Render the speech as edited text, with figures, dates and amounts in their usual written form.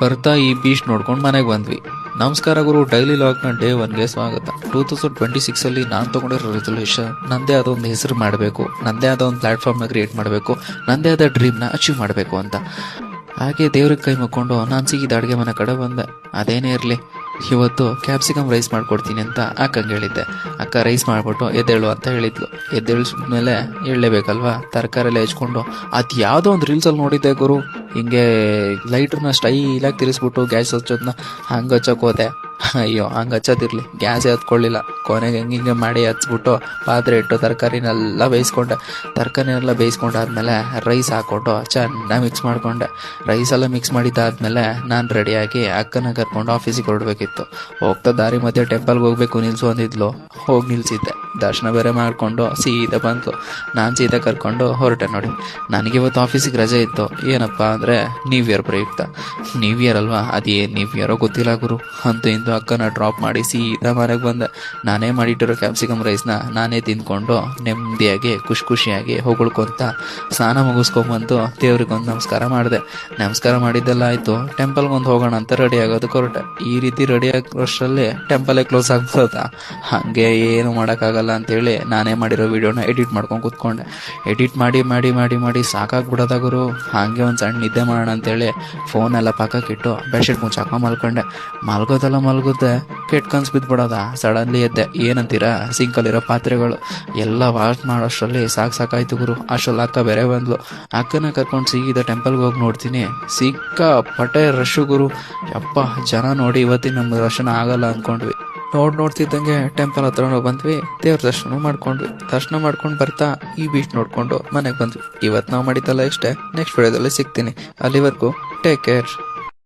ಬರ್ತಾ ಈ ಬೀಚ್ ನೋಡ್ಕೊಂಡು ಮನೆಗೆ ಬಂದ್ವಿ. ನಮಸ್ಕಾರ ಗುರು, ಡೈಲಿ ಲಾಗ್ನ ಡೇ 1ಗೆ ಸ್ವಾಗತ. 2026 ನಾನು ತೊಗೊಂಡಿರೋ ರೆಸಲ್ಯೂಷನ್, ನಂದೇ ಆದ ಒಂದು ಹೆಸರು ಮಾಡಬೇಕು, ನಂದೇ ಆದ ಒಂದು ಪ್ಲಾಟ್ಫಾರ್ಮ್ನ ಕ್ರಿಯೇಟ್ ಮಾಡಬೇಕು, ನಂದೇ ಆದ ಡ್ರೀಮ್ನ ಅಚೀವ್ ಮಾಡಬೇಕು ಅಂತ. ಹಾಗೆ ದೇವ್ರಿಗೆ ಕೈ ಮುಕ್ಕೊಂಡು ನಾನು ಸಿಗಿದ ಅಡುಗೆ ಮನೆ ಕಡೆ ಬಂದೆ. ಅದೇನೇ ಇರಲಿ, ಇವತ್ತು ಕ್ಯಾಪ್ಸಿಕಮ್ ರೈಸ್ ಮಾಡ್ಕೊಡ್ತೀನಿ ಅಂತ ಅಕ್ಕಂಗೆ ಹೇಳಿದ್ದೆ. ಅಕ್ಕ ರೈಸ್ ಮಾಡಿಬಿಟ್ಟು ಎದ್ದೇಳು ಅಂತ ಹೇಳಿದ್ಲು. ಎದ್ದೇಳಿಸ್ಮೇಲೆ ಹೇಳಲೇಬೇಕಲ್ವಾ, ತರಕಾರಿ ಎಲ್ಲ ಹೆಚ್ಕೊಂಡು ಅದು ಯಾವುದೋ ಒಂದು ರೀಲ್ಸಲ್ಲಿ ನೋಡಿದ್ದೆ ಗುರು. ಹಿಂಗೆ ಲೈಟ್ರನ್ನ ಸ್ಟೈಲಾಗಿ ತಿರ್ಸ್ಬಿಟ್ಟು ಗ್ಯಾಸ್ ಹಚ್ಚೋದನ್ನ ಹಂಗೆ ಹಚ್ಚೋಕೆ ಹೋದೆ. ಅಯ್ಯೋ, ಹಂಗೆ ಹಚ್ಚೋದಿರಲಿ, ಗ್ಯಾಸೇ ಹತ್ಕೊಳ್ಳಿಲ್ಲ. ಕೊನೆಗೆ ಹಿಂಗೆ ಮಾಡಿ ಹಚ್ಬಿಟ್ಟು ಪಾತ್ರೆ ಇಟ್ಟು ತರಕಾರಿನೆಲ್ಲ ಬೇಯಿಸ್ಕೊಂಡಾದ್ಮೇಲೆ ರೈಸ್ ಹಾಕ್ಕೊಂಡು ಚೆನ್ನಾಗಿ ಮಿಕ್ಸ್ ಮಾಡಿಕೊಂಡೆ. ರೈಸೆಲ್ಲ ಮಿಕ್ಸ್ ಮಾಡಿದ್ದಾದ್ಮೇಲೆ ನಾನು ರೆಡಿಯಾಗಿ ಅಕ್ಕನ ಕರ್ಕೊಂಡು ಆಫೀಸಿಗೆ ಹೊರಡಬೇಕಿತ್ತು. ಹೋಗ್ತಾ ದಾರಿ ಮಧ್ಯೆ ಟೆಂಪಲ್ಗೆ ಹೋಗ್ಬೇಕು ನಿಲ್ಸು ಅಂದಿದ್ಲು. ಹೋಗಿ ನಿಲ್ಸಿದ್ದೆ. ದರ್ಶನ ಬೇರೆ ಮಾಡಿಕೊಂಡು ಸೀದಾ ಬಂತು. ನಾನು ಸೀದಾ ಕರ್ಕೊಂಡು ಹೊರಟೆ. ನೋಡಿ, ನನಗಿವತ್ತು ಆಫೀಸಿಗೆ ರಜೆ ಇತ್ತು. ಏನಪ್ಪ ಅಂದರೆ ನ್ಯೂ ಇಯರ್ ಪ್ರಯುಕ್ತ. ನ್ಯೂ ಇಯರ್ ಅಲ್ವಾ, ಅದೇನು ನ್ಯೂ ಇಯರೋ ಗೊತ್ತಿಲ್ಲ ಗುರು. ಅಂತೂ ಇಂದು ಅಕ್ಕನ ಡ್ರಾಪ್ ಮಾಡಿ ಸೀದಾ ಮನೆಗೆ ಬಂದೆ. ನಾನೇ ಮಾಡಿಟ್ಟಿರೋ ಕ್ಯಾಪ್ಸಿಕಮ್ ರೈಸ್ನ ನಾನೇ ತಿಂದ್ಕೊಂಡು ನೆಮ್ಮದಿಯಾಗಿ ಖುಷಿಯಾಗಿ ಹೊಗಳ್ಕೊಂತ ಸ್ನಾನ ಮುಗಿಸ್ಕೊಂಬಂದು ದೇವ್ರಿಗೊಂದು ನಮಸ್ಕಾರ ಮಾಡಿದೆ. ನಮಸ್ಕಾರ ಮಾಡಿದ್ದೆಲ್ಲ ಆಯಿತು. ಟೆಂಪಲ್ಗೊಂದು ಹೋಗೋಣ ಅಂತ ರೆಡಿ ಆಗೋದಕ್ಕೆ ಹೊರಟೆ. ಈ ರೀತಿ ರೆಡಿ ಆಗೋಷ್ಟರಲ್ಲಿ ಟೆಂಪಲೇ ಕ್ಲೋಸ್ ಆಗ್ಬೋದಾ? ಹಾಗೆ ಏನು ಮಾಡೋಕ್ಕಾಗಲ್ಲ ಅಂತೇಳಿ ನಾನೇ ಮಾಡಿರೋ ವಿಡಿಯೋನ ಎಡಿಟ್ ಮಾಡ್ಕೊಂಡು ಕೂತ್ಕೊಂಡೆ. ಎಡಿಟ್ ಮಾಡಿ ಸಾಕಾಗ್ಬಿಡೋದ ಗುರು. ಹಾಗೆ ಒಂದು ಸಣ್ಣ ನಿದ್ದೆ ಮಾಡೋಣ ಅಂತೇಳಿ ಫೋನೆಲ್ಲ ಪಕ್ಕಕ್ಕಿಟ್ಟು ಬೆಡ್ಶೀಟ್ ಮುಚ್ಚಾಕ ಮಲ್ಕೊಂಡೆ. ಮಲ್ಗೋದೆ, ಕೆಟ್ಟ ಕನ್ಸು ಬಿದ್ದುಬಿಡೋದ. ಸಡನ್ಲಿ ಎದ್ದೆ. ಏನಂತೀರಾ, ಸಿಂಕಲ್ಲಿರೋ ಪಾತ್ರೆಗಳು ಎಲ್ಲ ವಾಶ್ ಮಾಡೋಷ್ಟರಲ್ಲಿ ಸಾಕಾಯ್ತು ಗುರು. ಅಷ್ಟರಲ್ಲಿ ಅಕ್ಕ ಬೇರೆ ಬಂದ್ಲು. ಅಕ್ಕನ ಕರ್ಕೊಂಡು ಸೀದಾ ಟೆಂಪಲ್ಗೆ ಹೋಗಿ ನೋಡ್ತೀನಿ, ಸಿಕ್ಕಾಪಟ್ಟೆ ರಶ್ಶು ಗುರು. ಯಪ್ಪ, ಜನ ನೋಡಿ ಇವತ್ತಿನ ನಮ್ಮ ದರ್ಶನ ಆಗಲ್ಲ ಅಂದ್ಕೊಂಡ್ವಿ. ನೋಡ್ತಿದ್ದಂಗೆ ಟೆಂಪಲ್ ಹತ್ರ ಬಂದ್ವಿ. ದೇವ್ರ ದರ್ಶನ ಮಾಡ್ಕೊಂಡು ಬರ್ತಾ ಈ ಬೀಚ್ ನೋಡ್ಕೊಂಡು ಮನೆಗೆ ಬಂದ್ವಿ. ಇವತ್ತು ನಾವು ಮಾಡಿದ್ದಲ್ಲ ಇಷ್ಟೇ. ನೆಕ್ಸ್ಟ್ ವಿಡಿಯೋದಲ್ಲಿ ಸಿಗ್ತೀನಿ. ಅಲ್ಲಿವರೆಗೂ ಟೇಕ್ ಕೇರ್.